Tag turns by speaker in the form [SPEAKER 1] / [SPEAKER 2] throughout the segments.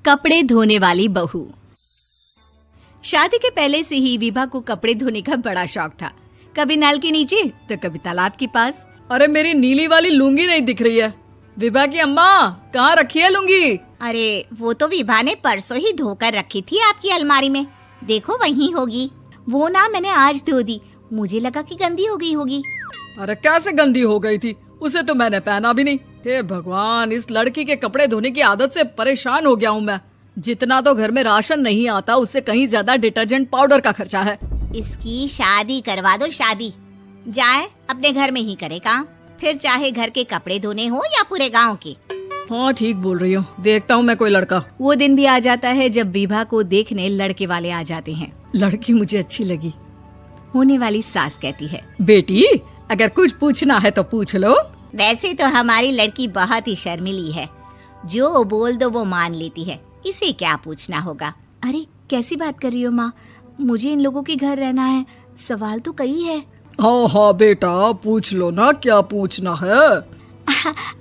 [SPEAKER 1] कपड़े धोने वाली बहू। शादी के पहले से ही विभा को कपड़े धोने का बड़ा शौक था। कभी नल के नीचे तो कभी तालाब के पास।
[SPEAKER 2] अरे मेरी नीली वाली लुंगी नहीं दिख रही है। विभा की अम्मा, कहाँ रखी है लुंगी?
[SPEAKER 3] अरे वो तो विभा ने परसों ही धोकर रखी थी आपकी अलमारी में, देखो वहीं होगी। वो ना मैंने आज धो दी, मुझे लगा कि गंदी हो गई होगी।
[SPEAKER 2] अरे कैसे गंदी हो गई थी? उसे तो मैंने पहना भी नहीं। हे भगवान, इस लड़की के कपड़े धोने की आदत से परेशान हो गया हूँ मैं। जितना तो घर में राशन नहीं आता, उससे कहीं ज्यादा डिटर्जेंट पाउडर का खर्चा है।
[SPEAKER 3] इसकी शादी करवा दो, शादी जाए अपने घर में ही करे काम, फिर चाहे घर के कपड़े धोने हो या पूरे गांव के।
[SPEAKER 2] हाँ ठीक बोल रही हूँ, देखता हूँ मैं कोई लड़का।
[SPEAKER 1] वो दिन भी आ जाता है जब विभा को देखने लड़के वाले आ जाते हैं।
[SPEAKER 2] लड़की मुझे अच्छी लगी।
[SPEAKER 1] होने वाली सास कहती है,
[SPEAKER 2] बेटी अगर कुछ पूछना है तो पूछ लो।
[SPEAKER 3] वैसे तो हमारी लड़की बहुत ही शर्मीली है, जो बोल दो वो मान लेती है, इसे क्या पूछना होगा।
[SPEAKER 1] अरे कैसी बात कर रही हो माँ, मुझे इन लोगों के घर रहना है, सवाल तो कई है।
[SPEAKER 2] हाँ हाँ बेटा, पूछ लो ना, क्या पूछना है।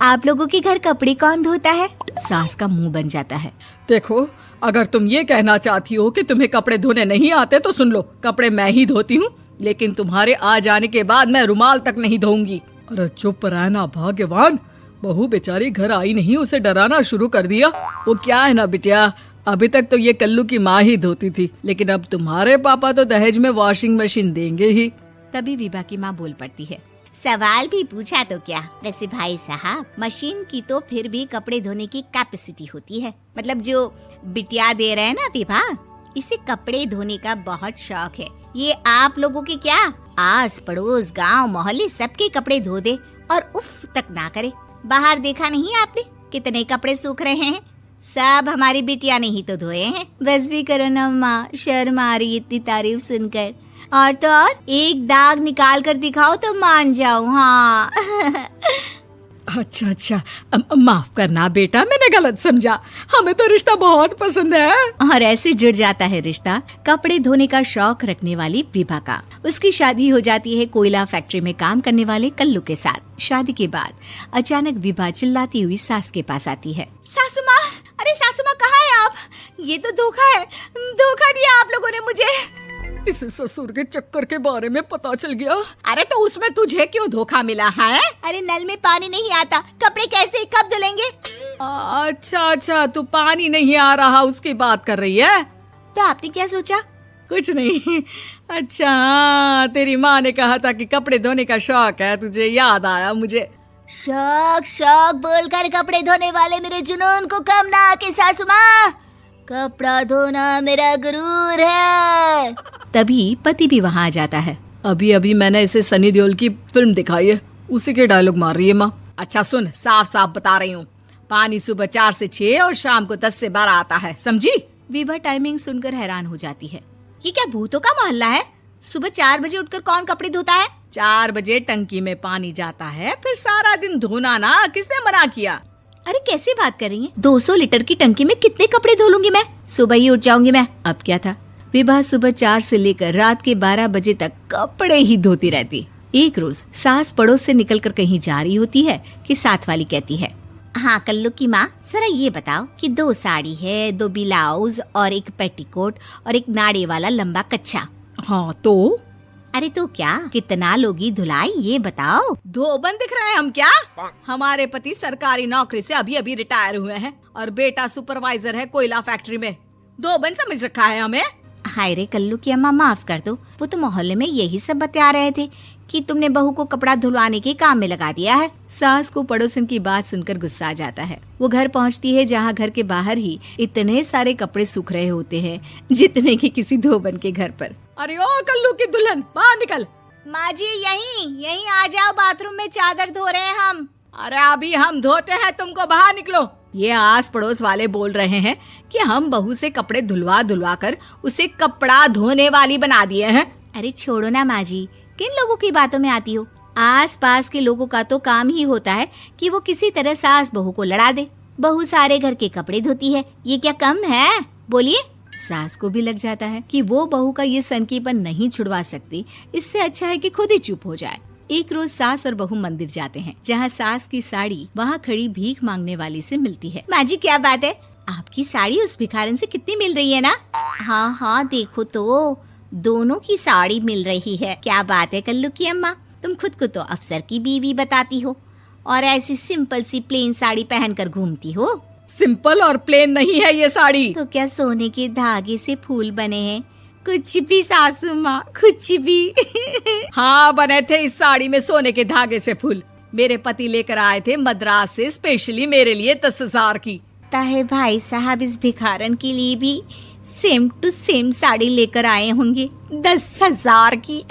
[SPEAKER 1] आप लोगों के घर कपड़े कौन धोता है? सास का मुंह बन जाता है।
[SPEAKER 2] देखो, अगर तुम ये कहना चाहती हो कि तुम्हें कपड़े धोने नहीं आते तो सुन लो, कपड़े मैं ही धोती हूँ, लेकिन तुम्हारे आ जाने के बाद मैं रुमाल तक नहीं धोऊंगी। अरे चुप रहना भाग्यवान, बहू बेचारी घर आई नहीं, उसे डराना शुरू कर दिया। वो क्या है ना बिटिया, अभी तक तो ये कल्लू की माँ ही धोती थी, लेकिन अब तुम्हारे पापा तो दहेज में वॉशिंग मशीन देंगे ही।
[SPEAKER 1] तभी विभा की माँ बोल पड़ती है,
[SPEAKER 3] सवाल भी पूछा तो क्या। वैसे भाई साहब, मशीन की तो फिर भी कपड़े धोने की कैपेसिटी होती है। मतलब जो बिटिया दे रहे हैं ना विभा, इसे कपड़े धोने का बहुत शौक है। ये आप लोगों के क्या, आस पड़ोस गांव मोहल्ले सबके कपड़े धो दे और उफ तक ना करे। बाहर देखा नहीं आपने कितने कपड़े सूख रहे हैं? सब हमारी बिटिया ने ही तो धोए हैं।
[SPEAKER 1] बस भी करो ना माँ, शर्म आ रही इतनी तारीफ सुनकर। और तो और एक दाग निकाल कर दिखाओ तो मान जाऊं। हाँ
[SPEAKER 2] अच्छा, माफ करना बेटा, मैंने गलत समझा। हमें तो रिश्ता बहुत पसंद है।
[SPEAKER 1] और ऐसे जुड़ जाता है रिश्ता कपड़े धोने का शौक रखने वाली विभा का। उसकी शादी हो जाती है कोयला फैक्ट्री में काम करने वाले कल्लू के साथ। शादी के बाद अचानक विभा चिल्लाती हुई सास के पास आती है।
[SPEAKER 3] सासू माँ, अरे सासू माँ कहाँ है आप? ये तो धोखा है, धोखा दिया आप लोगों ने मुझे।
[SPEAKER 2] इसे ससुर के चक्कर के बारे में पता चल गया।
[SPEAKER 3] अरे तो उसमें तुझे क्यों धोखा मिला है? अरे नल में पानी नहीं आता, कपड़े कैसे कब धुलेंगे?
[SPEAKER 2] अच्छा, तू पानी नहीं आ रहा उसकी बात कर रही है।
[SPEAKER 3] तो आपने क्या सोचा?
[SPEAKER 2] कुछ नहीं। अच्छा, तेरी माँ ने कहा था कि कपड़े धोने का शौक है तुझे, याद आया मुझे।
[SPEAKER 3] शौक बोलकर कपड़े धोने वाले मेरे जुनून को कम ना आके सासू माँ, कपड़ा धोना मेरा गुरूर है।
[SPEAKER 1] तभी पति भी वहाँ आ जाता है।
[SPEAKER 2] अभी मैंने इसे सनी देओल की फिल्म दिखाई है, उसी के डायलॉग मार रही है माँ। अच्छा सुन, साफ साफ बता रही हूँ, पानी सुबह 4 से 6 और शाम को 10 से 12 आता है, समझी?
[SPEAKER 1] विभा टाइमिंग सुनकर हैरान हो जाती है।
[SPEAKER 3] ये क्या भूतों का मोहल्ला है? सुबह 4 बजे उठकर कौन कपड़े धोता है?
[SPEAKER 2] 4 बजे टंकी में पानी जाता है, फिर सारा दिन धोना ना, किसने मना किया?
[SPEAKER 1] अरे कैसी बात कर रही हैं? 200 लीटर की टंकी में कितने कपड़े धो लूंगी मैं? सुबह ही उठ जाऊंगी मैं। अब क्या था, विभा सुबह 4 से लेकर रात के 12 बजे तक कपड़े ही धोती रहती। एक रोज सास पड़ोस से निकलकर कहीं जा रही होती है कि साथ वाली कहती है,
[SPEAKER 3] हाँ कल्लू की माँ, जरा ये बताओ कि 2 साड़ी है, 2 ब्लाउज और एक पेटीकोट और एक नाड़े वाला लंबा कच्छा।
[SPEAKER 2] हाँ तो?
[SPEAKER 3] अरे तो क्या, कितना लोगी धुलाई ये बताओ।
[SPEAKER 2] धोबन दिख रहे हैं हम क्या? हमारे पति सरकारी नौकरी से अभी रिटायर हुए हैं और बेटा सुपरवाइजर है कोयला फैक्ट्री में। धोबन समझ रखा है हमें?
[SPEAKER 3] हाय रे कल्लू की अम्मा, माफ कर दो, वो तो मोहल्ले में यही सब बता रहे थे कि तुमने बहू को कपड़ा धुलवाने के काम में लगा दिया है।
[SPEAKER 1] सास को पड़ोसन की बात सुनकर गुस्सा आ जाता है। वो घर पहुंचती है जहां घर के बाहर ही इतने सारे कपड़े सूख रहे होते हैं जितने कि किसी धोबन के घर पर।
[SPEAKER 2] अरे ओ कल्लू की दुल्हन, बाहर निकल।
[SPEAKER 3] माँ जी यहीं आ जाओ, बाथरूम में चादर धो रहे हैं हम।
[SPEAKER 2] अरे अभी हम धोते हैं, तुमको बाहर निकलो। ये आस पड़ोस वाले बोल रहे हैं कि हम बहू से कपड़े धुलवा कर उसे कपड़ा धोने वाली बना दिए हैं।
[SPEAKER 1] अरे छोड़ो ना माँ जी, किन लोगों की बातों में आती हो? आस पास के लोगों का तो काम ही होता है कि वो किसी तरह सास बहू को लड़ा दे। बहू सारे घर के कपड़े धोती है, ये क्या कम है? बोलिए। सास को भी लग जाता है कि वो बहू का ये सनकीपन नहीं छुड़वा सकती, इससे अच्छा है कि खुद ही चुप हो जाए। एक रोज सास और बहू मंदिर जाते हैं, जहाँ सास की साड़ी वहाँ खड़ी भीख मांगने वाली से मिलती है।
[SPEAKER 3] माँ जी क्या बात है, आपकी साड़ी उस भिखारन से कितनी मिल रही है ना? हाँ हाँ देखो तो, दोनों की साड़ी मिल रही है। क्या बात है कल्लू की अम्मा, तुम खुद को तो अफसर की बीवी बताती हो और ऐसी सिंपल सी प्लेन साड़ी पहनकर घूमती हो।
[SPEAKER 2] सिंपल और प्लेन नहीं है ये साड़ी।
[SPEAKER 3] तो क्या सोने के धागे से फूल बने हैं? कुछ भी सासू माँ, कुछ भी।
[SPEAKER 2] हाँ बने थे इस साड़ी में सोने के धागे से फूल। मेरे पति लेकर आए थे मद्रास से स्पेशली मेरे लिए 10,000 की।
[SPEAKER 3] ताहे भाई साहब इस भिखारन के लिए भी सेम टू सेम साड़ी लेकर आए होंगे 10,000 की।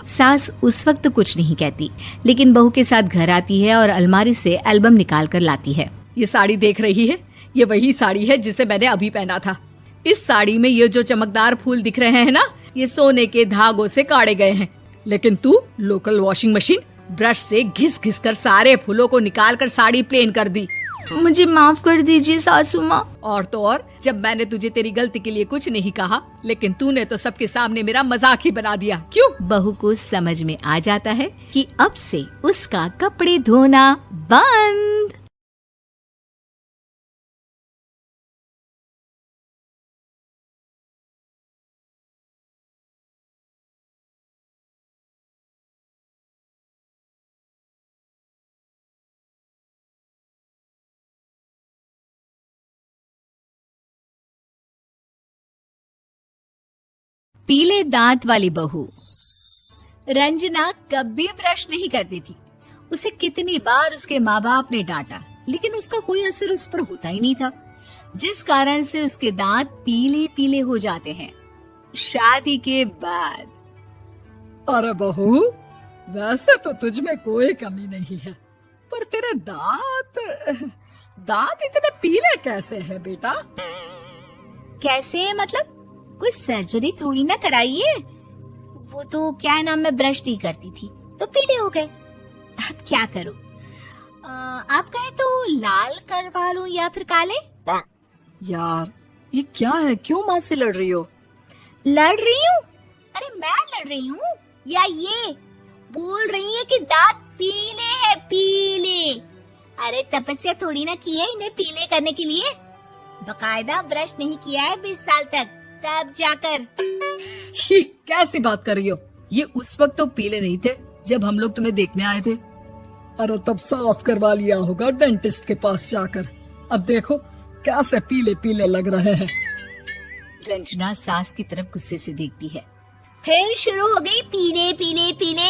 [SPEAKER 3] सास उस वक्त तो कुछ नहीं कहती, लेकिन बहू के साथ घर आती है और अलमारी से एल्बम निकाल कर लाती है।
[SPEAKER 2] ये साड़ी देख रही है, ये वही साड़ी है जिसे मैंने अभी पहना था। इस साड़ी में ये जो चमकदार फूल दिख रहे हैं ना, ये सोने के धागों से काढ़े गए हैं। लेकिन तू लोकल वॉशिंग मशीन ब्रश से घिस घिस कर सारे फूलों को निकाल कर साड़ी प्लेन कर दी।
[SPEAKER 3] मुझे माफ कर दीजिए सासू माँ।
[SPEAKER 2] और तो और, जब मैंने तुझे तेरी गलती के लिए कुछ नहीं कहा, लेकिन तूने तो सबके सामने मेरा मजाक ही बना दिया। क्यों?
[SPEAKER 3] बहू को समझ में आ जाता है कि अब से उसका कपड़े धोना बंद। पीले दांत वाली बहू। रंजना कभी ब्रश नहीं करती थी। उसे कितनी बार उसके माँ बाप ने डांटा, लेकिन उसका कोई असर उस पर होता ही नहीं था, जिस कारण से उसके दांत पीले पीले हो जाते हैं। शादी के बाद
[SPEAKER 2] अरे बहू, वैसे तो तुझ में कोई कमी नहीं है, पर तेरे दांत इतने पीले कैसे हैं बेटा?
[SPEAKER 3] कैसे मतलब? कुछ सर्जरी थोड़ी ना कराइए। वो तो क्या नाम, मैं ब्रश नहीं करती थी तो पीले हो गए। अब क्या करूं? आप कहे तो लाल करवा लूं या फिर काले?
[SPEAKER 2] यार ये क्या है, क्यों माँ से लड़ रही हो?
[SPEAKER 3] लड़ रही हूँ? अरे मैं लड़ रही हूँ या ये बोल रही है कि दांत पीले हैं, पीले? अरे तपस्या थोड़ी ना की है इन्हें पीले करने के लिए। बकायदा ब्रश नहीं किया है 20 साल तक, तब जाकर।
[SPEAKER 2] छी, कैसी बात कर रही हो? ये उस वक्त तो पीले नहीं थे जब हम लोग तुम्हें देखने आए थे। अरे तब साफ करवा लिया होगा डेंटिस्ट के पास जाकर। अब देखो कैसे पीले पीले लग रहे हैं।
[SPEAKER 3] रंजना सास की तरफ गुस्से से देखती है। फिर शुरू हो गई पीले पीले पीले।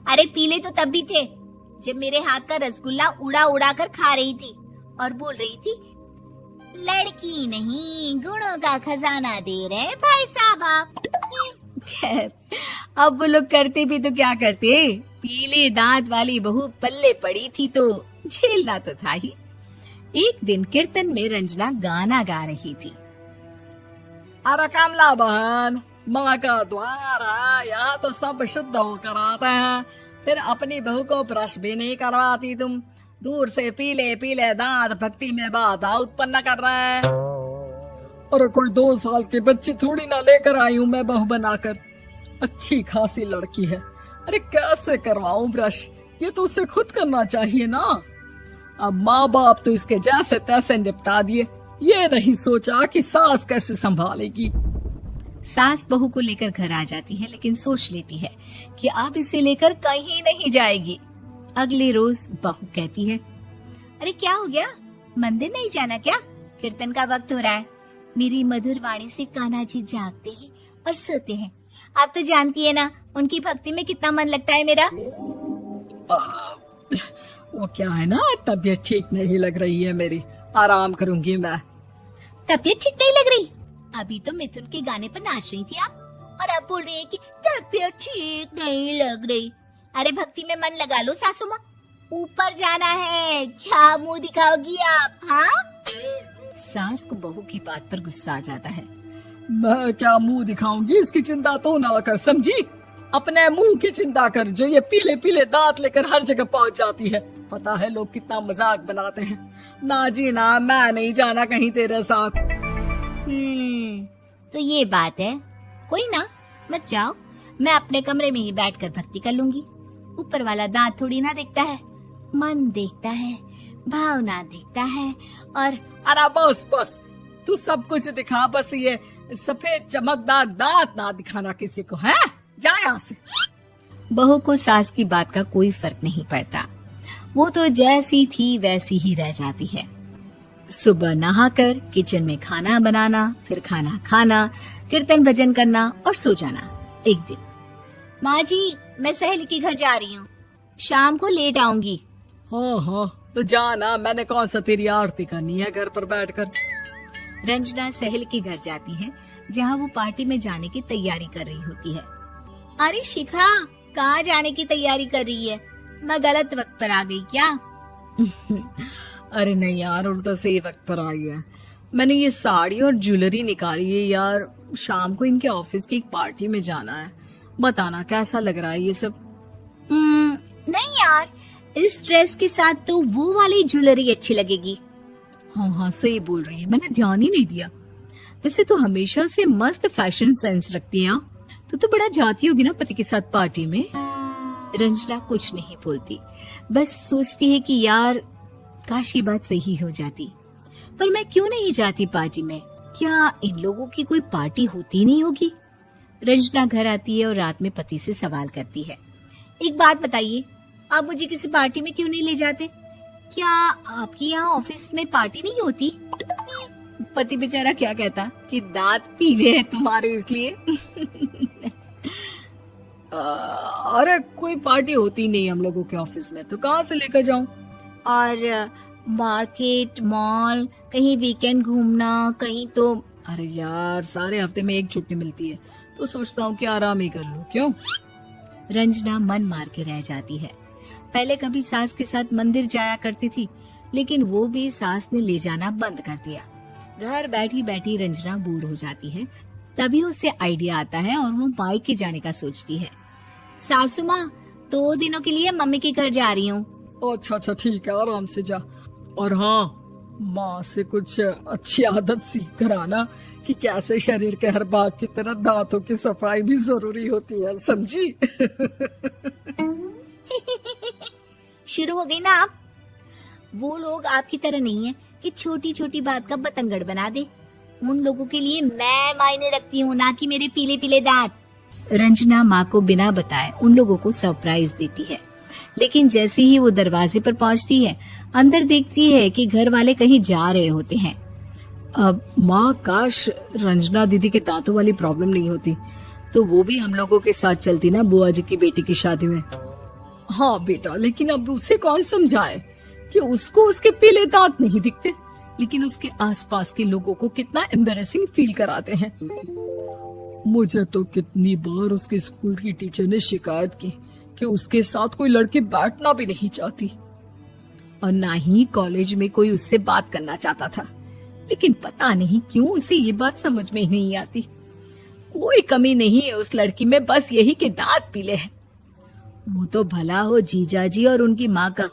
[SPEAKER 3] अरे पीले तो तब भी थे जब मेरे हाथ का रसगुल्ला उड़ा उड़ा कर खा रही थी और बोल रही थी, लड़की नहीं गुणों का खजाना दे रहे भाई साहब आप। खैर, अब वो लोग करते भी तो क्या करते, पीले दांत वाली बहू पल्ले पड़ी थी तो झेलना तो था ही। एक दिन कीर्तन में रंजना गाना गा रही थी।
[SPEAKER 2] अरे कमला बहन, माँ का द्वार है, यहाँ तो सब शुद्ध होकर आते हैं, फिर अपनी बहू को ब्रश भी नहीं करवाती तुम। दूर से पीले पीले दांत भक्ति में बाधा उत्पन्न कर रहे हैं। और कोई 2 साल के बच्चे थोड़ी ना लेकर आई हूँ मैं बहू बनाकर। अच्छी खासी लड़की है, अरे कैसे करवाऊं ब्रश? ये तो उसे खुद करना चाहिए ना। अब माँ बाप तो इसके जैसे तैसे निपटा दिए, ये नहीं सोचा कि सास कैसे संभालेगी।
[SPEAKER 3] सास बहू को लेकर घर आ जाती है, लेकिन सोच लेती है कि अब इसे लेकर कहीं नहीं जाएगी। अगले रोज बहू कहती है, अरे क्या हो गया, मंदिर नहीं जाना क्या? कीर्तन का वक्त हो रहा है। मेरी मधुर वाणी से कान्हा जी जागते हैं और सोते हैं। आप तो जानती है ना उनकी भक्ति में कितना मन लगता है मेरा।
[SPEAKER 2] वो क्या है ना, तबीयत ठीक नहीं लग रही है मेरी, आराम करूंगी मैं।
[SPEAKER 3] तबीयत ठीक नहीं लग रही? अभी तो मिथुन के गाने पर नाच रही थी आप, और अब बोल रही है कि तबीयत ठीक नहीं लग रही। अरे भक्ति में मन लगा लो सासू माँ, ऊपर जाना है, क्या मुंह दिखाओगी आप? हाँ? सास को बहू की बात पर गुस्सा आ जाता है।
[SPEAKER 2] मैं क्या मुंह दिखाऊंगी, इसकी चिंता तो ना कर, समझी? अपने मुंह की चिंता कर, जो ये पीले पीले दांत लेकर हर जगह पहुंच जाती है। पता है लोग कितना मजाक बनाते हैं। ना जी ना, मैं नहीं जाना कहीं तेरे साथ।
[SPEAKER 3] तो ये बात है। कोई ना, मत जाओ, मैं अपने कमरे में ही बैठकर भक्ति कर लूंगी। ऊपर वाला दांत थोड़ी ना देखता है, मन देखता है। भावना दिखता है और
[SPEAKER 2] अरे बस बस, तू सब कुछ दिखा, बस ये सफेद चमकदार दांत ना दिखाना किसी को, है? जा यहाँ से।
[SPEAKER 1] बहू को सास की बात का कोई फर्क नहीं पड़ता। वो तो जैसी थी वैसी ही रह जाती है। सुबह नहाकर किचन में खाना बनाना, फिर खाना खाना, कीर्तन भजन करना और सो जाना। एक दिन,
[SPEAKER 3] माँ जी मैं सहेली के घर जा रही हूँ, शाम को लेट आऊंगी।
[SPEAKER 2] हाँ, तो जाना, मैंने कौन सा तेरी आरती करनी है घर पर बैठकर।
[SPEAKER 1] रंजना सहल के घर जाती है, जहाँ वो पार्टी में जाने की तैयारी कर रही होती है।
[SPEAKER 3] अरे शिखा, कहाँ जाने की तैयारी कर रही है? मैं गलत वक्त पर आ गई क्या?
[SPEAKER 2] अरे नहीं यार, उल्टा सही वक्त पर आई है। मैंने ये साड़ी और ज्वेलरी निकाली है यार, शाम को इनके ऑफिस की एक पार्टी में जाना है। बताना कैसा लग रहा है ये सब?
[SPEAKER 3] नहीं यार, इस ड्रेस के साथ तो वो वाली ज्वेलरी अच्छी लगेगी।
[SPEAKER 2] हाँ, सही बोल रही है, मैंने ध्यान ही नहीं दिया। वैसे तो हमेशा से मस्त फैशन सेंस रखती है। तो बड़ा जाती होगी ना पति के साथ पार्टी में।
[SPEAKER 1] रंजना कुछ नहीं बोलती, बस सोचती है कि यार काश ये बात सही हो जाती, पर मैं क्यों नहीं जाती पार्टी में? क्या इन लोगों की कोई पार्टी होती नहीं होगी? रंजना घर आती है और रात में पति से सवाल करती है।
[SPEAKER 3] एक बात बताइए, आप मुझे किसी पार्टी में क्यों नहीं ले जाते? क्या आपके यहाँ ऑफिस में पार्टी नहीं होती?
[SPEAKER 1] पति बेचारा क्या कहता कि दांत पीले हैं तुम्हारे इसलिए।
[SPEAKER 2] अरे कोई पार्टी होती नहीं हम लोगों के ऑफिस में, तो कहाँ से लेकर जाऊं?
[SPEAKER 3] और मार्केट, मॉल, कहीं वीकेंड घूमना, कहीं तो।
[SPEAKER 2] अरे यार, सारे हफ्ते में एक छुट्टी मिलती है, तो सोचता हूँ कि आराम ही कर लूं। क्यों?
[SPEAKER 1] रंजना मन मार के रह जाती है। पहले कभी सास के साथ मंदिर जाया करती थी, लेकिन वो भी सास ने ले जाना बंद कर दिया। घर बैठी बैठी रंजना बोर हो जाती है। तभी उसे आइडिया आता है और वो मायके जाने का सोचती है।
[SPEAKER 3] सासू माँ, 2 दिनों के लिए मम्मी के घर जा रही हूँ।
[SPEAKER 2] अच्छा ठीक है, आराम से जा। और हाँ, माँ से कुछ अच्छी आदत सीख कर आना कि कैसे शरीर के हर भाग की तरह दांतों की सफाई भी जरूरी होती है, समझी?
[SPEAKER 3] शुरू हो गई ना आप? वो लोग आपकी तरह नहीं है कि छोटी छोटी बात का बतंगड़ बना दे। उन लोगों के लिए मैं मायने रखती हूँ, ना कि मेरे पीले पीले दांत।
[SPEAKER 1] रंजना माँ को बिना बताए उन लोगों को सरप्राइज देती है, लेकिन जैसे ही वो दरवाजे पर पहुँचती है, अंदर देखती है कि घर वाले कहीं जा रहे होते हैं।
[SPEAKER 2] अब माँ, काश रंजना दीदी के दांतों वाली प्रॉब्लम नहीं होती, तो वो भी हम लोगों के साथ चलती ना बुआ जी की बेटी की शादी में। हाँ बेटा, लेकिन अब उसे कौन समझाए कि उसको उसके पीले दांत नहीं दिखते, लेकिन उसके आसपास के लोगों को कितना एम्बैरेसिंग फील कराते हैं। मुझे तो कितनी बार उसके स्कूल की टीचर ने शिकायत की कि उसके साथ कोई लड़की बैठना भी नहीं चाहती,
[SPEAKER 1] और ना ही कॉलेज में कोई उससे बात करना चाहता था। लेकिन पता नहीं क्यों उसे ये बात समझ में ही नहीं आती। कोई कमी नहीं है उस लड़की में, बस यही कि दांत पीले हैं। वो तो भला हो जीजा जी और उनकी माँ का,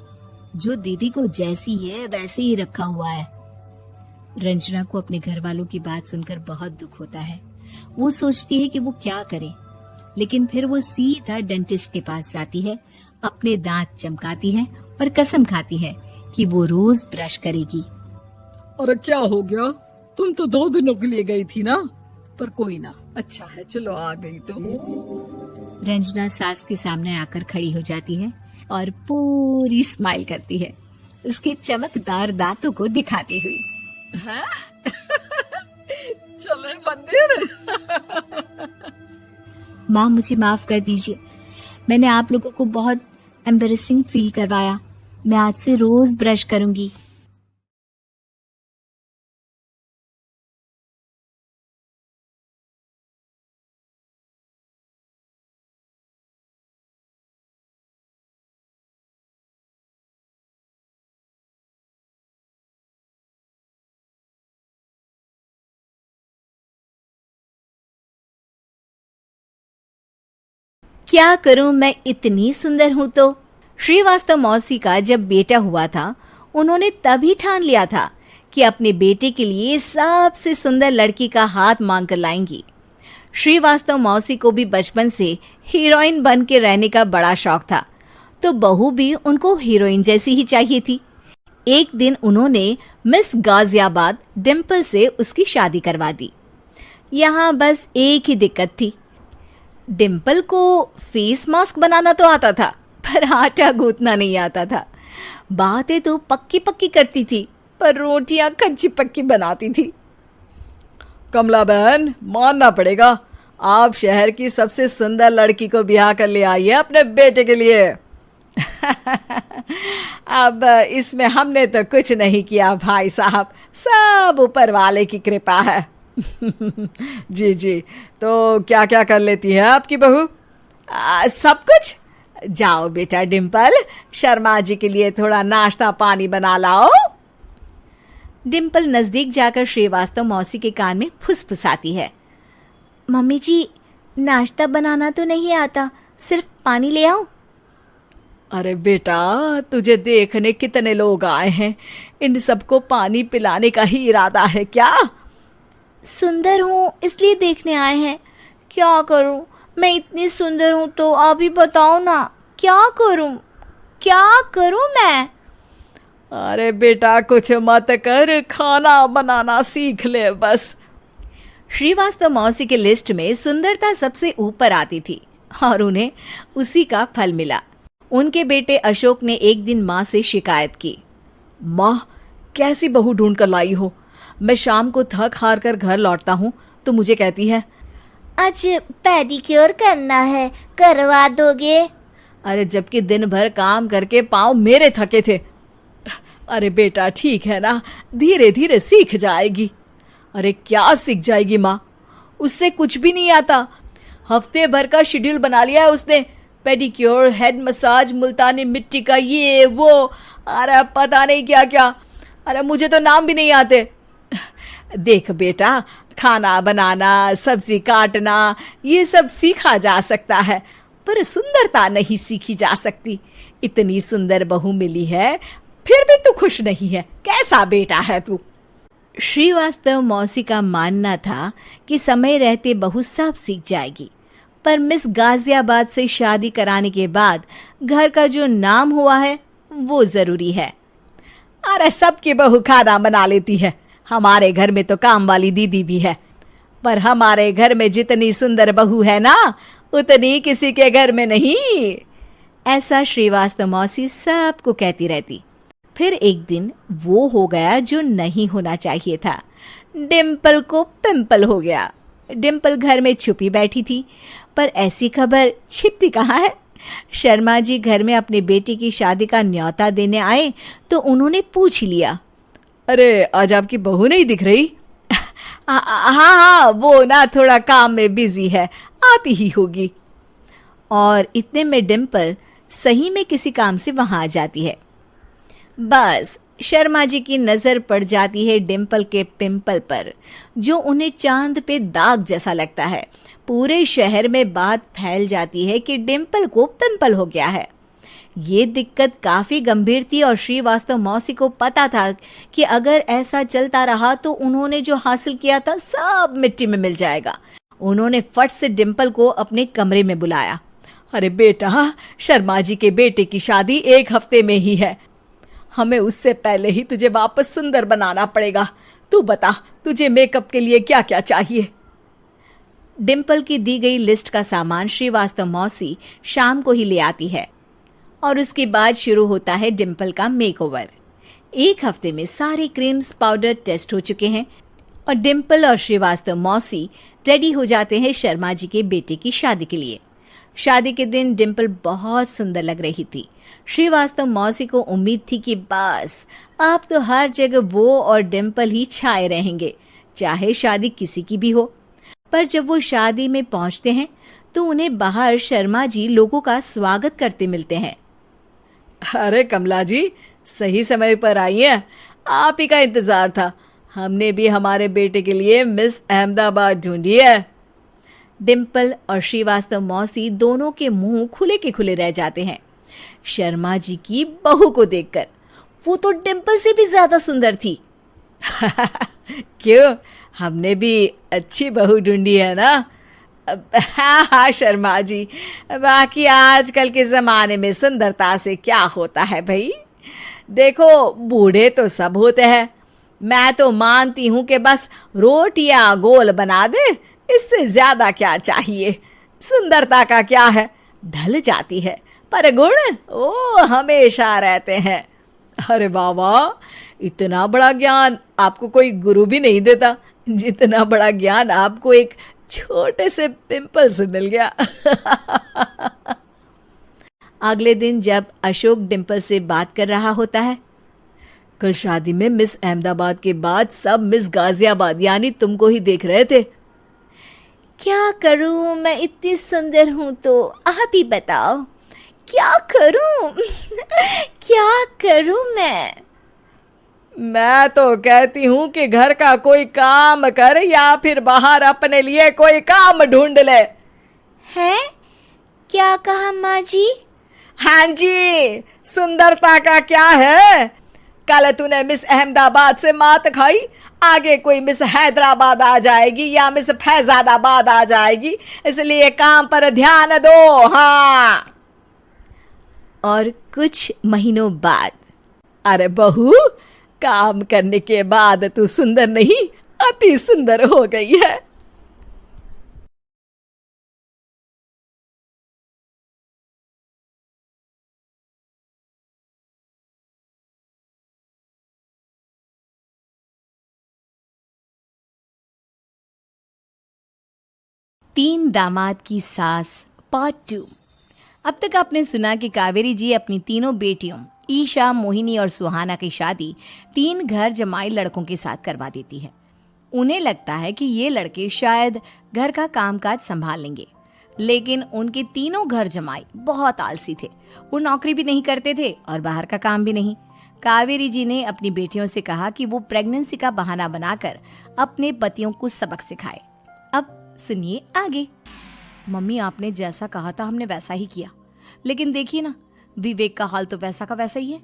[SPEAKER 1] जो दीदी को जैसी है वैसे ही रखा हुआ है। रंजना को अपने घर वालों की बात सुनकर बहुत दुख होता है। वो सोचती है कि वो क्या करे, लेकिन फिर वो सीधा डेंटिस्ट के पास जाती है, अपने दांत चमकाती है और कसम खाती है कि वो रोज ब्रश करेगी।
[SPEAKER 2] अरे क्या हो गया? तुम तो 2 दिनों के लिए गई थी ना, पर कोई ना, अच्छा है, चलो आ गई तो।
[SPEAKER 1] रंजना सास के सामने आकर खड़ी हो जाती है और पूरी स्माइल करती है, उसके चमकदार दांतों को दिखाती हुई।
[SPEAKER 2] हैं? चले मंदिर?
[SPEAKER 1] माँ, मुझे माफ कर दीजिए, मैंने आप लोगों को बहुत एम्बैरेसिंग फील करवाया। मैं आज से रोज ब्रश करूंगी। क्या करूं, मैं इतनी सुंदर हूं तो। श्रीवास्तव मौसी का जब बेटा हुआ था, उन्होंने तभी ठान लिया था कि अपने बेटे के लिए सबसे सुंदर लड़की का हाथ मांग कर लाएंगी। श्रीवास्तव मौसी को भी बचपन से हीरोइन बन के रहने का बड़ा शौक था, तो बहू भी उनको हीरोइन जैसी ही चाहिए थी। एक दिन उन्होंने मिस गाजियाबाद डिम्पल से उसकी शादी करवा दी। यहाँ बस एक ही दिक्कत थी, डिम्पल को फेस मास्क बनाना तो आता था पर आटा गूंथना नहीं आता था। बातें तो पक्की पक्की करती थी पर रोटियां कच्ची पक्की बनाती थी।
[SPEAKER 2] कमला बहन, मानना पड़ेगा, आप शहर की सबसे सुंदर लड़की को ब्याह कर ले आई है अपने बेटे के लिए। अब इसमें हमने तो कुछ नहीं किया भाई साहब, सब ऊपर वाले की कृपा है। जी जी, तो क्या क्या कर लेती है आपकी बहू?
[SPEAKER 1] सब कुछ। जाओ बेटा डिम्पल, शर्मा जी के लिए थोड़ा नाश्ता पानी बना लाओ। डिम्पल नजदीक जाकर श्रीवास्तव मौसी के कान में फुसफुसाती है। मम्मी जी, नाश्ता बनाना तो नहीं आता, सिर्फ पानी ले आओ।
[SPEAKER 2] अरे बेटा, तुझे देखने कितने लोग आए हैं, इन सबको पानी पिलाने का ही इरादा है क्या?
[SPEAKER 1] सुंदर हूँ इसलिए देखने आए हैं। क्या करूँ, मैं इतनी सुंदर हूँ तो आप ही बताओ ना, क्या करूँ मैं?
[SPEAKER 2] अरे बेटा, कुछ मत कर, खाना बनाना सीख ले बस।
[SPEAKER 1] श्रीवास्तव मौसी के लिस्ट में सुंदरता सबसे ऊपर आती थी और उन्हें उसी का फल मिला। उनके बेटे अशोक ने एक दिन माँ से शिकायत की।
[SPEAKER 2] माँ, कैसी बहू ढूंढ कर लाई हो? मैं शाम को थक हार कर घर लौटता हूँ तो मुझे कहती है,
[SPEAKER 3] आज पेडिक्योर करना है, करवा दोगे?
[SPEAKER 2] अरे जबकि दिन भर काम करके पाँव मेरे थके थे। अरे बेटा ठीक है ना, धीरे धीरे सीख जाएगी। अरे क्या सीख जाएगी माँ, उससे कुछ भी नहीं आता। हफ्ते भर का शेड्यूल बना लिया है उसने, पेडिक्योर, हेड मसाज, मुल्तानी मिट्टी का ये वो, अरे पता नहीं क्या क्या। अरे मुझे तो नाम भी नहीं आते। देख बेटा, खाना बनाना, सब्जी काटना, ये सब सीखा जा सकता है पर सुंदरता नहीं सीखी जा सकती। इतनी सुंदर बहू मिली है फिर भी तू खुश नहीं है, कैसा बेटा है तू?
[SPEAKER 1] श्रीवास्तव मौसी का मानना था कि समय रहते बहू सब सीख जाएगी, पर मिस गाजियाबाद से शादी कराने के बाद घर का जो नाम हुआ है वो जरूरी है।
[SPEAKER 2] अरे सबकी बहू खाना बना लेती है, हमारे घर में तो काम वाली दीदी भी है, पर हमारे घर में जितनी सुंदर बहू है ना, उतनी किसी के घर में नहीं।
[SPEAKER 1] ऐसा श्रीवास्तव मौसी सबको कहती रहती। फिर एक दिन वो हो गया जो नहीं होना चाहिए था। डिम्पल को पिंपल हो गया। डिम्पल घर में छुपी बैठी थी, पर ऐसी खबर छिपती कहाँ है। शर्मा जी घर में अपने बेटी की शादी का न्योता देने आए तो उन्होंने पूछ लिया,
[SPEAKER 2] अरे आज आपकी बहू नहीं दिख रही?
[SPEAKER 1] हाँ, वो ना थोड़ा काम में बिजी है, आती ही होगी। और इतने में डिम्पल सही में किसी काम से वहां आ जाती है। बस शर्मा जी की नजर पड़ जाती है डिम्पल के पिंपल पर, जो उन्हें चांद पे दाग जैसा लगता है। पूरे शहर में बात फैल जाती है कि डिम्पल को पिंपल हो गया है। ये दिक्कत काफी गंभीर थी और श्रीवास्तव मौसी को पता था कि अगर ऐसा चलता रहा तो उन्होंने जो हासिल किया था सब मिट्टी में मिल जाएगा। उन्होंने फट से डिम्पल को अपने कमरे में बुलाया।
[SPEAKER 2] अरे बेटा, शर्मा जी के बेटे की शादी 1 हफ्ते में ही है, हमें उससे पहले ही तुझे वापस सुंदर बनाना पड़ेगा। तू बता, तुझे मेकअप के लिए क्या क्या चाहिए?
[SPEAKER 1] डिम्पल की दी गई लिस्ट का सामान श्रीवास्तव मौसी शाम को ही ले आती है और उसके बाद शुरू होता है डिम्पल का मेकओवर। 1 हफ्ते में सारे क्रीम्स पाउडर टेस्ट हो चुके हैं और डिम्पल और श्रीवास्तव मौसी रेडी हो जाते हैं शर्मा जी के बेटे की शादी के लिए। शादी के दिन डिम्पल बहुत सुंदर लग रही थी। श्रीवास्तव मौसी को उम्मीद थी कि बस अब तो हर जगह वो और डिम्पल ही छाए रहेंगे, चाहे शादी किसी की भी हो। पर जब वो शादी में पहुंचते हैं तो उन्हें बाहर शर्मा जी लोगों का स्वागत करते मिलते हैं।
[SPEAKER 2] अरे कमला जी, सही समय पर आई हैं, आप ही का इंतजार था। हमने भी हमारे बेटे के लिए मिस अहमदाबाद ढूंढी है।
[SPEAKER 1] डिम्पल और श्रीवास्तव मौसी दोनों के मुंह खुले के खुले रह जाते हैं शर्मा जी की बहू को देखकर। वो तो डिम्पल से भी ज्यादा सुंदर थी।
[SPEAKER 2] क्यों, हमने भी अच्छी बहू ढूंढी है ना?
[SPEAKER 1] हाँ शर्मा जी, बाकी आजकल के जमाने में सुंदरता से क्या होता है भाई।
[SPEAKER 4] देखो, बूढ़े तो सब होते हैं, मैं तो मानती हूँ कि बस रोटियां गोल बना दे, इससे ज्यादा क्या चाहिए। सुंदरता का क्या है, ढल जाती है, पर गुण वो हमेशा रहते हैं। अरे वाह वाह, इतना बड़ा ज्ञान आपको कोई गुरु भी नहीं देता, जितना बड़ा ज्ञान आपको एक छोटे से पिंपल से मिल गया। अगले दिन जब अशोक डिम्पल से बात कर रहा होता है, कल शादी में मिस अहमदाबाद के बाद सब मिस गाजियाबाद यानी तुमको ही देख रहे थे।
[SPEAKER 3] क्या करूं, मैं इतनी सुंदर हूं तो आप ही बताओ क्या करूं। क्या करूं
[SPEAKER 4] मैं तो कहती हूं कि घर का कोई काम कर या फिर बाहर अपने लिए कोई काम ढूंढ ले।
[SPEAKER 3] है क्या कहा माँ जी?
[SPEAKER 4] हाँ जी, सुंदरता का क्या है, कल तूने मिस अहमदाबाद से मात खाई, आगे कोई मिस हैदराबाद आ जाएगी या मिस फैजादाबाद आ जाएगी, इसलिए काम पर ध्यान दो। हाँ।
[SPEAKER 3] और कुछ महीनों बाद,
[SPEAKER 4] अरे बहू, काम करने के बाद तू सुंदर नहीं, अति सुंदर हो गई है।
[SPEAKER 1] तीन दामाद की सास पार्ट 2। अब तक आपने सुना कि कावेरी जी अपनी तीनों बेटियों ईशा, मोहिनी और सुहाना की शादी 3 घर जमाई लड़कों के साथ करवा देती है। उन्हें लगता है कि ये लड़के शायद घर का कामकाज संभाल लेंगे, लेकिन उनके तीनों घर जमाई बहुत आलसी थे। वो नौकरी भी नहीं करते थे और बाहर का काम भी नहीं। कावेरी जी ने अपनी बेटियों से कहा कि वो प्रेगनेंसी का बहाना बनाकर अपने पतियों को सबक सिखाए। अब सुनिए आगे। मम्मी, आपने जैसा कहा था हमने वैसा ही किया, लेकिन देखिए ना, विवेक का हाल तो वैसा का वैसा ही है।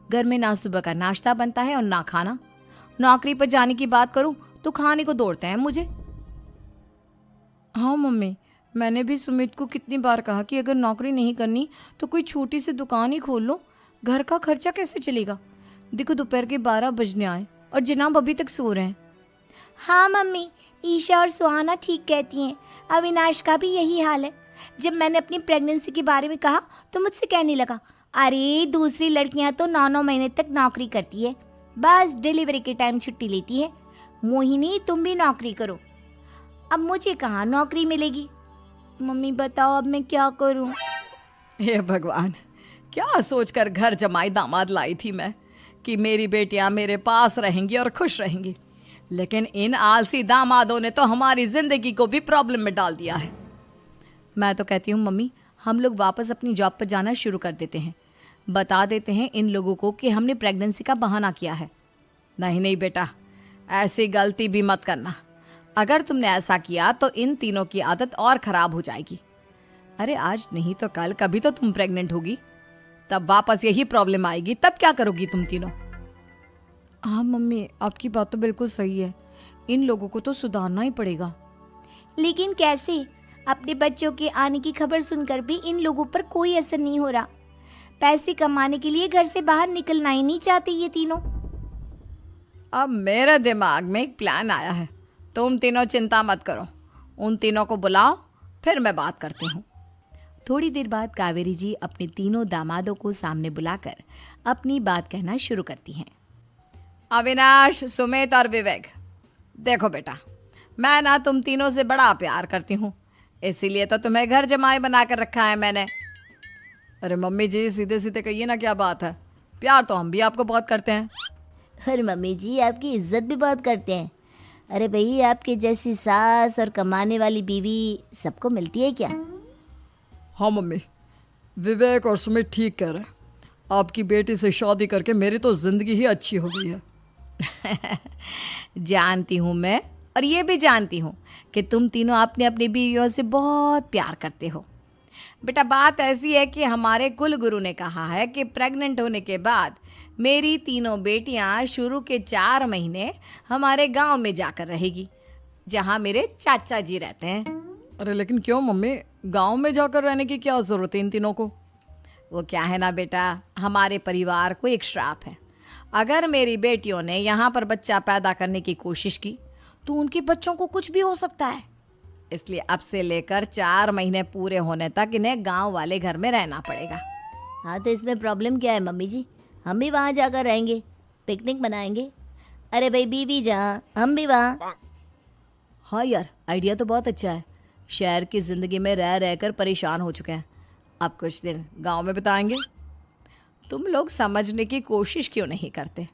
[SPEAKER 1] घर में ना सुबह का नाश्ता बनता है और ना खाना। नौकरी पर जाने की बात करूं तो खाने को दौड़ते हैं मुझे। हाँ मम्मी, मैंने भी सुमित को कितनी बार कहा कि अगर नौकरी नहीं करनी तो कोई छोटी सी दुकान ही खोल लो, घर का खर्चा कैसे चलेगा। देखो दोपहर के 12 बजने आए और जनाब अभी तक सो रहे हैं।
[SPEAKER 3] हाँ मम्मी, ईशा और सुहाना ठीक कहती हैं। अविनाश का भी यही हाल है। जब मैंने अपनी प्रेगनेंसी के बारे में कहा तो मुझसे कहने लगा, अरे दूसरी लड़कियां तो 9-9 महीने तक नौकरी करती है, बस डिलीवरी के टाइम छुट्टी लेती है। मोहिनी, तुम भी नौकरी करो। अब मुझे कहाँ नौकरी मिलेगी। मम्मी बताओ अब मैं क्या करूं।
[SPEAKER 2] हे भगवान, क्या सोचकर घर जमाई दामाद लाई थी मैं कि मेरी बेटियां मेरे पास रहेंगी और खुश रहेंगी, लेकिन इन आलसी दामादों ने तो हमारी जिंदगी को भी प्रॉब्लम में डाल दिया है। मैं तो कहती हूँ मम्मी, हम लोग वापस अपनी जॉब पर जाना शुरू कर देते हैं। बता देते हैं इन लोगों को कि हमने प्रेगनेंसी का बहाना किया है। नहीं नहीं बेटा, ऐसी गलती भी मत करना। अगर तुमने ऐसा किया तो इन तीनों की आदत और ख़राब हो जाएगी। अरे आज नहीं तो कल कभी तो तुम प्रेग्नेंट होगी, तब वापस यही प्रॉब्लम आएगी, तब क्या करोगी तुम तीनों। हाँ मम्मी, आपकी बात तो बिल्कुल सही है। इन लोगों को तो सुधारना ही पड़ेगा।
[SPEAKER 3] लेकिन कैसे? अपने बच्चों के आने की खबर सुनकर भी इन लोगों पर कोई असर नहीं हो रहा। पैसे कमाने के लिए घर से बाहर निकलना ही नहीं चाहते ये तीनों।
[SPEAKER 2] अब मेरे दिमाग में एक प्लान आया है, तुम तीनों चिंता मत करो। उन तीनों को बुलाओ, फिर मैं बात करती हूँ।
[SPEAKER 1] थोड़ी देर बाद कावेरी जी अपने तीनों दामादों को सामने बुलाकर अपनी बात कहना शुरू करती हैं।
[SPEAKER 2] अविनाश, सुमित और विवेक, देखो बेटा, मैं ना तुम तीनों से बड़ा प्यार करती हूँ, इसीलिए तो तुम्हें घर जमाई बना कर रखा है मैंने। अरे मम्मी जी, सीधे सीधे कहिए ना, क्या बात है। प्यार तो हम भी आपको बहुत करते हैं।
[SPEAKER 3] अरे मम्मी जी, आपकी इज्जत भी बहुत करते हैं। अरे भाई, आपके जैसी सास और कमाने वाली बीवी सबको मिलती है क्या?
[SPEAKER 2] हाँ मम्मी, विवेक और सुमित ठीक कह रहे हैं। आपकी बेटी से शादी करके मेरी तो जिंदगी ही अच्छी हो गई है।
[SPEAKER 1] जानती हूँ मैं, और ये भी जानती हूँ कि तुम तीनों अपने अपनी बीवियों से बहुत प्यार करते हो। बेटा, बात ऐसी है कि हमारे कुल गुरु ने कहा है कि प्रेग्नेंट होने के बाद मेरी तीनों बेटियां शुरू के 4 महीने हमारे गांव में जाकर रहेगी, जहां मेरे चाचा जी रहते हैं।
[SPEAKER 2] अरे लेकिन क्यों मम्मी, गांव में जाकर रहने की क्या ज़रूरत है इन तीनों को।
[SPEAKER 4] वो क्या है ना बेटा, हमारे परिवार को एक श्राप है। अगर मेरी बेटियों ने यहाँ पर बच्चा पैदा करने की कोशिश की तो उनके बच्चों को कुछ भी हो सकता है। इसलिए अब से लेकर 4 महीने पूरे होने तक इन्हें गांव वाले घर में रहना पड़ेगा।
[SPEAKER 3] हाँ तो इसमें प्रॉब्लम क्या है मम्मी जी, हम भी वहाँ जाकर रहेंगे, पिकनिक मनाएंगे। अरे भाई बीवी जहाँ हम भी वहाँ।
[SPEAKER 4] हाँ यार, आइडिया तो बहुत अच्छा है। शहर की ज़िंदगी में रह रहकर परेशान हो चुके हैं, अब कुछ दिन गांव में बिताएंगे। तुम लोग समझने की कोशिश क्यों नहीं करते?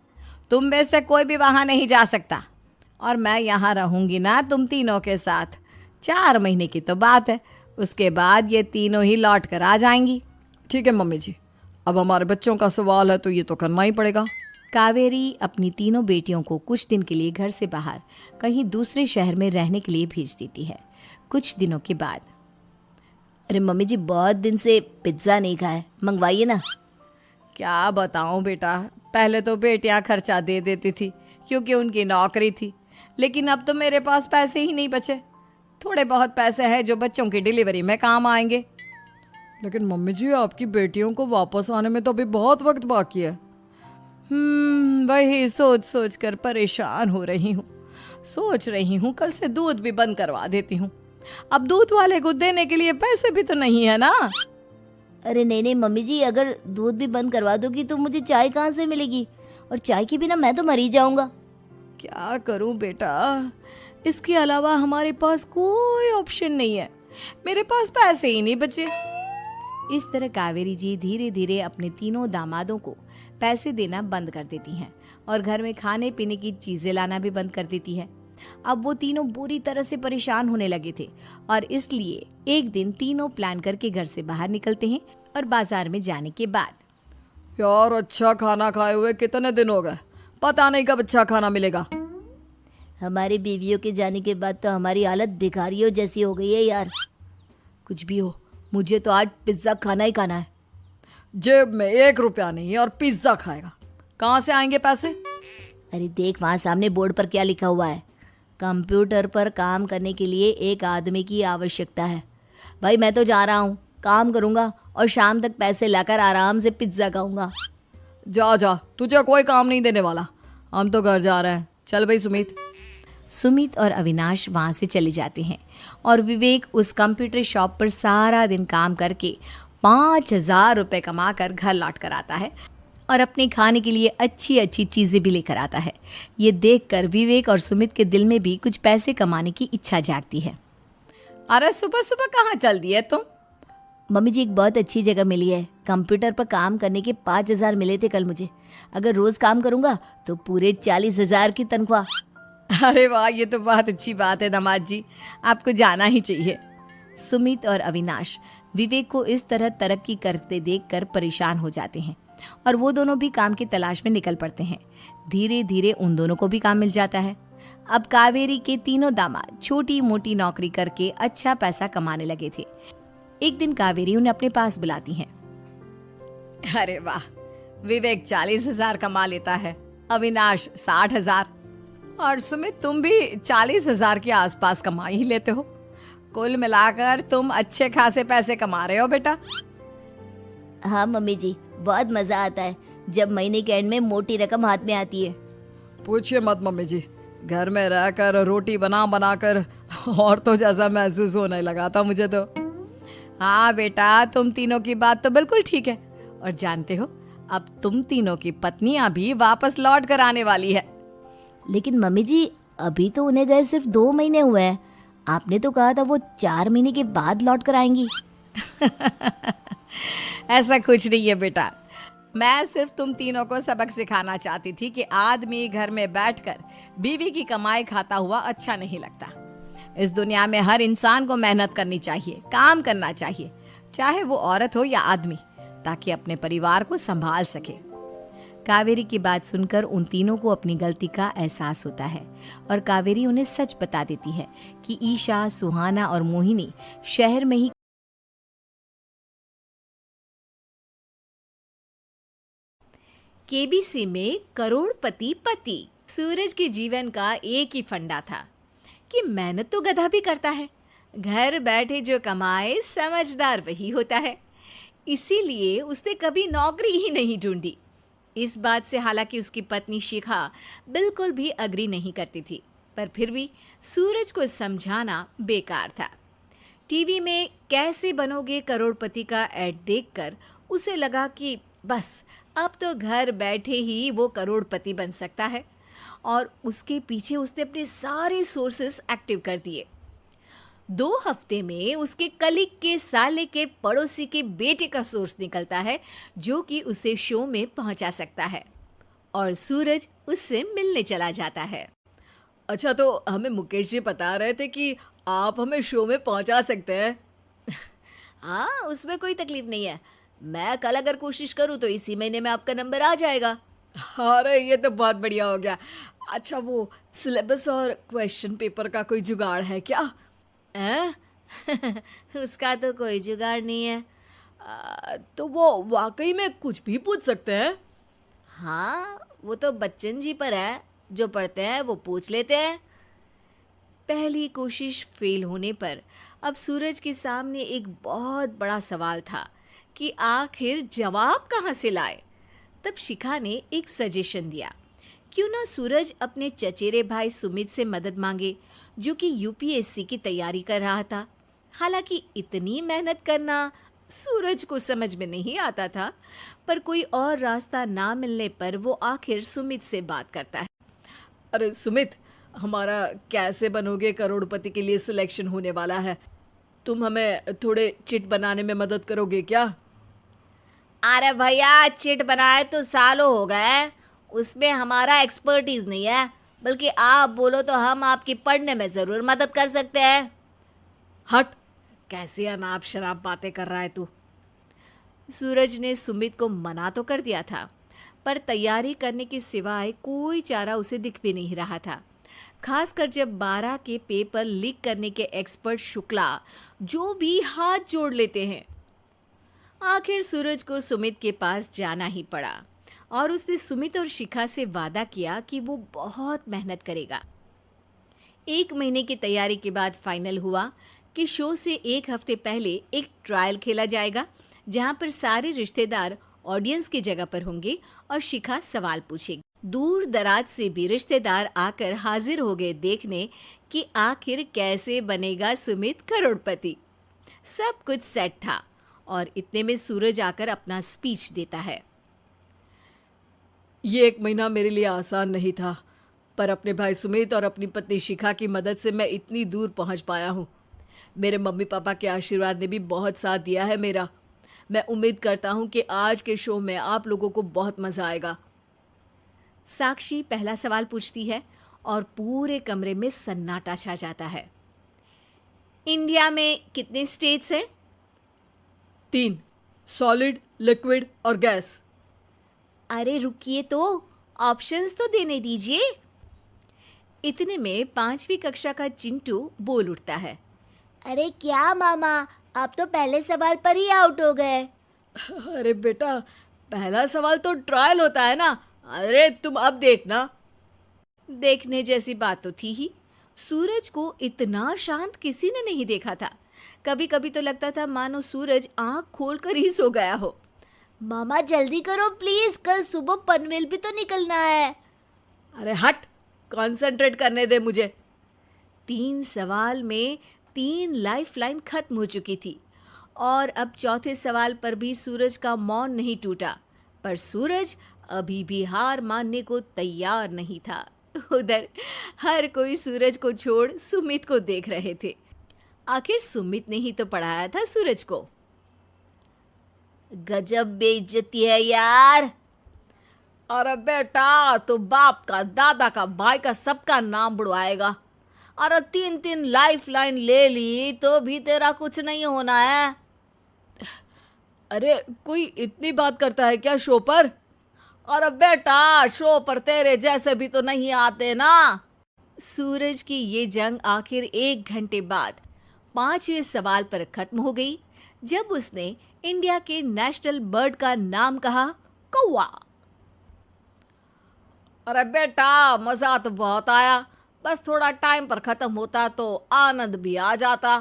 [SPEAKER 4] तुम में से कोई भी वहाँ नहीं जा सकता और मैं यहाँ रहूँगी ना तुम तीनों के साथ। 4 महीने की तो बात है, उसके बाद ये तीनों ही लौट कर आ जाएंगी।
[SPEAKER 2] ठीक है मम्मी जी, अब हमारे बच्चों का सवाल है तो ये तो करना ही पड़ेगा।
[SPEAKER 4] कावेरी अपनी तीनों बेटियों को कुछ दिन के लिए घर से बाहर कहीं दूसरे शहर में रहने के लिए भेज देती है। कुछ दिनों के बाद,
[SPEAKER 3] अरे मम्मी जी बहुत दिन से पिज्ज़ा नहीं खाया, मंगवाइए ना।
[SPEAKER 4] क्या बताऊं बेटा, पहले तो बेटियां खर्चा दे देती थी क्योंकि उनकी नौकरी थी, लेकिन अब तो मेरे पास पैसे ही नहीं बचे। थोड़े बहुत पैसे हैं जो बच्चों की डिलीवरी में काम आएंगे।
[SPEAKER 2] लेकिन मम्मी जी, आपकी बेटियों को वापस आने में तो अभी बहुत वक्त बाकी है।
[SPEAKER 4] वही सोच सोच कर परेशान हो रही हूँ। सोच रही हूँ कल से दूध भी बंद करवा देती हूँ। अब दूध वाले को देने के लिए पैसे भी तो नहीं है ना।
[SPEAKER 3] अरे नहीं नहीं मम्मी जी, अगर दूध भी बंद करवा दोगी तो मुझे चाय कहाँ से मिलेगी, और चाय के बिना मैं तो मर ही जाऊंगा।
[SPEAKER 4] क्या करूं बेटा, इसके अलावा हमारे पास कोई ऑप्शन नहीं है। मेरे पास पैसे ही नहीं बचे। इस तरह कावेरी जी धीरे धीरे अपने तीनों दामादों को पैसे देना बंद कर देती हैं और घर में खाने पीने की चीजें लाना भी बंद कर देती है। अब वो तीनों बुरी तरह से परेशान होने लगे थे और इसलिए एक दिन तीनों प्लान करके घर से बाहर निकलते हैं और बाजार में जाने के बाद,
[SPEAKER 2] यार अच्छा खाना खाए हुए कितने दिन हो गए, पता नहीं कब अच्छा खाना मिलेगा।
[SPEAKER 3] हमारी बीवियों के जाने के बाद तो हमारी हालत भिखारियों जैसी हो गई है यार।
[SPEAKER 4] कुछ भी हो, मुझे तो आज पिज्ज़ा खाना ही खाना है।
[SPEAKER 2] जेब में 1 रुपया नहीं और पिज्ज़ा खाएगा, कहाँ से आएंगे पैसे?
[SPEAKER 3] अरे देख वहाँ सामने बोर्ड पर क्या लिखा हुआ है, कंप्यूटर पर काम करने के लिए एक आदमी की आवश्यकता है। भाई मैं तो जा रहा हूँ, काम करूँगा और शाम तक पैसे लाकर आराम से पिज्ज़ा खाऊंगा।
[SPEAKER 2] जा जा, तुझे कोई काम नहीं देने वाला, हम तो घर जा रहे हैं। चल भाई सुमित।
[SPEAKER 4] सुमित और अविनाश वहाँ से चले जाते हैं और विवेक उस कंप्यूटर शॉप पर सारा दिन काम करके 5,000 रुपये कमा कर घर लौट कर आता है और अपने खाने के लिए अच्छी अच्छी चीज़ें भी लेकर आता है। ये देखकर विवेक और सुमित के दिल में भी कुछ पैसे कमाने की इच्छा जागती है।
[SPEAKER 2] अरे सुबह सुबह कहाँ चल दी है तुम?
[SPEAKER 3] मम्मी जी एक बहुत अच्छी जगह मिली है, कंप्यूटर पर काम करने के 5,000 मिले थे कल मुझे। अगर रोज काम करूंगा तो पूरे 40,000 की तनख्वाह।
[SPEAKER 4] अरे वाह, ये तो बहुत अच्छी बात है दामाद जी, आपको जाना ही चाहिए। सुमित और अविनाश विवेक को इस तरह तरक्की करते देखकर परेशान हो जाते हैं और वो दोनों भी काम की तलाश में निकल पड़ते हैं। धीरे धीरे उन दोनों को भी काम मिल जाता है। अब कावेरी के तीनों दामाद छोटी मोटी नौकरी करके अच्छा पैसा कमाने लगे थे। एक दिन कावेरी उन्हें अपने पास बुलाती है।
[SPEAKER 2] अरे वाह, विवेक 40,000 कमा लेता है, अविनाश 60,000 और सुमित तुम भी 40,000 के आसपास कमा ही लेते हो। कुल मिलाकर तुम अच्छे खासे पैसे कमा रहे हो बेटा।
[SPEAKER 3] हाँ मम्मी जी, बहुत मजा आता है जब महीने के एंड में मोटी रकम हाथ में आती है।
[SPEAKER 2] पूछिए मत मम्मी जी, घर में रहकर रोटी बना बना कर औरतों जैसा महसूस होने लगा था मुझे तो।
[SPEAKER 4] हाँ बेटा, तुम तीनों की बात तो बिल्कुल ठीक है। और जानते हो, अब तुम तीनों की पत्नियां भी वापस लौट कर आने वाली है।
[SPEAKER 3] लेकिन मम्मी जी अभी तो उन्हें गए सिर्फ 2 महीने हुए हैं, आपने तो कहा था वो 4 महीने के बाद लौट कर आएंगी।
[SPEAKER 4] ऐसा कुछ नहीं है बेटा, मैं सिर्फ तुम तीनों को सबक सिखाना चाहती थी कि आदमी घर में बैठकर बीवी की कमाई खाता हुआ अच्छा नहीं लगता। इस दुनिया में हर इंसान को मेहनत करनी चाहिए, काम करना चाहिए, चाहे वो औरत हो या आदमी, ताकि अपने परिवार को संभाल सके। कावेरी की बात सुनकर उन तीनों को अपनी गलती का एहसास होता है और कावेरी उन्हें सच बता देती है कि ईशा, सुहाना और मोहिनी शहर में ही केबीसी में करोड़पति पति। सूरज के जीवन का एक ही फंडा था कि मेहनत तो गधा भी करता है, घर बैठे जो कमाए समझदार वही होता है। इसीलिए उसने कभी नौकरी ही नहीं ढूंढी। इस बात से हालांकि उसकी पत्नी शिखा बिल्कुल भी अग्री नहीं करती थी, पर फिर भी सूरज को समझाना बेकार था। टीवी में कैसे बनोगे करोड़पति का ऐड देखकर उसे लगा कि बस अब तो घर बैठे ही वो करोड़पति बन सकता है, और उसके पीछे उसने अपने सारे सोर्सेस एक्टिव कर दिए। 2 हफ्ते में उसके कलीग के साले के पड़ोसी के बेटे का सोर्स निकलता है जो कि उसे शो में पहुंचा सकता है, और सूरज उससे मिलने चला जाता है।
[SPEAKER 2] अच्छा, तो हमें मुकेश जी बता रहे थे कि आप हमें शो में पहुंचा सकते हैं।
[SPEAKER 4] हाँ, उसमें कोई तकलीफ नहीं है। मैं कल अगर कोशिश करूँ तो इसी महीने में आपका नंबर आ जाएगा।
[SPEAKER 2] अरे ये तो बहुत बढ़िया हो गया। अच्छा, वो सिलेबस और क्वेश्चन पेपर का कोई जुगाड़ है क्या?
[SPEAKER 4] उसका तो कोई जुगाड़ नहीं है।
[SPEAKER 2] तो वो वाकई में कुछ भी पूछ सकते हैं?
[SPEAKER 4] हाँ, वो तो बच्चन जी पर है, जो पढ़ते हैं वो पूछ लेते हैं। पहली कोशिश फेल होने पर अब सूरज के सामने एक बहुत बड़ा सवाल था कि आखिर जवाब कहाँ से लाए। तब शिखा ने एक सजेशन दिया, क्यों ना सूरज अपने चचेरे भाई सुमित से मदद मांगे, जो कि यूपीएससी की तैयारी कर रहा था। हालांकि इतनी मेहनत करना सूरज को समझ में नहीं आता था, पर कोई और रास्ता ना मिलने पर वो आखिर सुमित से बात करता है।
[SPEAKER 2] अरे सुमित, हमारा कैसे बनोगे करोड़पति के लिए सिलेक्शन होने वाला है। तुम हमें थोड़े चिट बनाने में मदद करोगे क्या?
[SPEAKER 4] अरे भैया, चिट बनाए तो सालों हो गए, उसमें हमारा एक्सपर्टीज नहीं है, बल्कि आप बोलो तो हम आपकी पढ़ने में ज़रूर मदद कर सकते हैं।
[SPEAKER 2] हट,
[SPEAKER 4] कैसी अनाप शराब बातें कर रहा है तू। सूरज ने सुमित को मना तो कर दिया था, पर तैयारी करने के सिवाय कोई चारा उसे दिख भी नहीं रहा था, खासकर जब 12 के पेपर लीक करने के एक्सपर्ट शुक्ला जो भी हाथ जोड़ लेते हैं। आखिर सूरज को सुमित के पास जाना ही पड़ा, और उसने सुमित और शिखा से वादा किया कि वो बहुत मेहनत करेगा। 1 महीने की तैयारी के बाद फाइनल हुआ कि शो से 1 हफ्ते पहले एक ट्रायल खेला जाएगा, जहां पर सारे रिश्तेदार ऑडियंस की जगह पर होंगे और शिखा सवाल पूछेगी। दूर दराज से भी रिश्तेदार आकर हाजिर हो गए देखने कि आखिर कैसे बनेगा सुमित करोड़पति। सब कुछ सेट था, और इतने में सूरज आकर अपना स्पीच देता है।
[SPEAKER 2] ये 1 महीना मेरे लिए आसान नहीं था, पर अपने भाई सुमित और अपनी पत्नी शिखा की मदद से मैं इतनी दूर पहुंच पाया हूँ। मेरे मम्मी पापा के आशीर्वाद ने भी बहुत साथ दिया है मेरा। मैं उम्मीद करता हूँ कि आज के शो में आप लोगों को बहुत मज़ा आएगा।
[SPEAKER 4] साक्षी पहला सवाल पूछती है और पूरे कमरे में सन्नाटा छा जाता है। इंडिया में कितने स्टेट्स हैं?
[SPEAKER 2] 3, सॉलिड, लिक्विड और गैस।
[SPEAKER 4] अरे रुकिए, तो ऑप्शंस तो देने दीजिए। इतने में 5वीं कक्षा का चिंटू बोल उठता है।
[SPEAKER 3] अरे क्या मामा, आप तो पहले सवाल पर ही आउट हो गए।
[SPEAKER 2] अरे बेटा, पहला सवाल तो ट्रायल होता है ना। अरे तुम अब देखना।
[SPEAKER 4] देखने जैसी बात तो थी ही। सूरज को इतना शांत किसी ने नहीं देखा था। कभी कभी तो लगता था मानो सूरज आंख खोलकर ही सो गया हो।
[SPEAKER 3] मामा जल्दी करो प्लीज, कल सुबह पनवेल भी तो निकलना है।
[SPEAKER 2] अरे हट, कंसंट्रेट करने दे मुझे।
[SPEAKER 4] 3 सवाल में 3 लाइफलाइन खत्म हो चुकी थी, और अब चौथे सवाल पर भी सूरज का मौन नहीं टूटा। पर सूरज अभी भी हार मानने को तैयार नहीं था। उधर हर कोई सूरज को छोड़ सुमित को देख रहे थे। आखिर सुमित ने ही तो पढ़ाया था सूरज को। गजब बेइज्जती है यार।
[SPEAKER 2] अरे बेटा, तो बाप का, दादा का, भाई का, सबका नाम बुड़वाएगा।
[SPEAKER 4] अरे 3 लाइफलाइन ले ली तो भी तेरा कुछ नहीं होना है।
[SPEAKER 2] अरे कोई इतनी बात करता है क्या शो पर?
[SPEAKER 4] अरे बेटा, शो पर तेरे जैसे भी तो नहीं आते ना। सूरज की ये जंग आखिर 1 घंटे बाद 5वें सवाल पर खत्म हो गई, जब उसने इंडिया के नेशनल बर्ड का नाम कहा, कौवा।
[SPEAKER 2] अरे बेटा, मजा तो बहुत आया, बस थोड़ा टाइम पर खत्म होता तो आनंद भी आ जाता।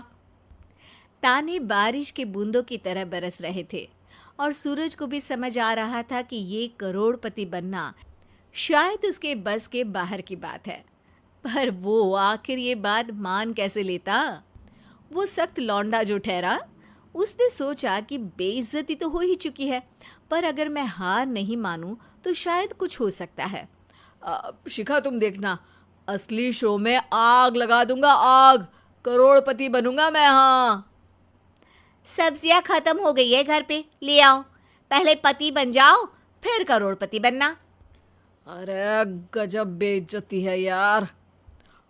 [SPEAKER 4] ताने बारिश के बूंदों की तरह बरस रहे थे, और सूरज को भी समझ आ रहा था कि ये करोड़पति बनना शायद उसके बस के बाहर की बात है। पर वो आखिर ये बात मान कैसे लेता? वो सख्त लौंडा जो ठहरा, उसने सोचा कि बेइज्जती तो हो ही चुकी है, पर अगर मैं हार नहीं मानूं तो शायद कुछ हो सकता है।
[SPEAKER 2] शिखा, तुम देखना, असली शो में आग लगा दूंगा, आग। करोड़पति बनूंगा मैं। हाँ,
[SPEAKER 3] सब्जियां खत्म हो गई है घर पे, ले आओ। पहले पति बन जाओ, फिर करोड़पति बनना।
[SPEAKER 2] अरे गजब बेइज्जती है यार।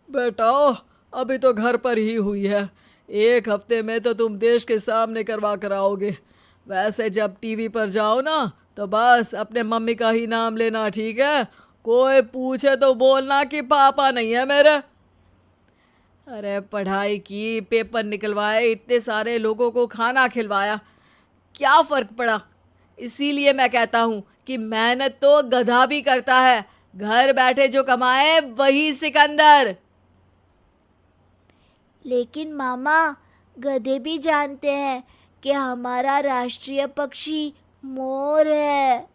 [SPEAKER 2] बेटा, अभी तो घर पर ही हुई है, 1 हफ्ते में तो तुम देश के सामने करवा कर आओगे। वैसे जब टीवी पर जाओ ना तो बस अपने मम्मी का ही नाम लेना, ठीक है? कोई पूछे तो बोलना कि पापा नहीं है मेरे। अरे पढ़ाई की, पेपर निकलवाए, इतने सारे लोगों को खाना खिलवाया, क्या फर्क पड़ा? इसीलिए मैं कहता हूँ कि मेहनत तो गधा भी करता है, घर बैठे जो कमाए वही सिकंदर।
[SPEAKER 3] लेकिन मामा, गधे भी जानते हैं कि हमारा राष्ट्रीय पक्षी मोर है।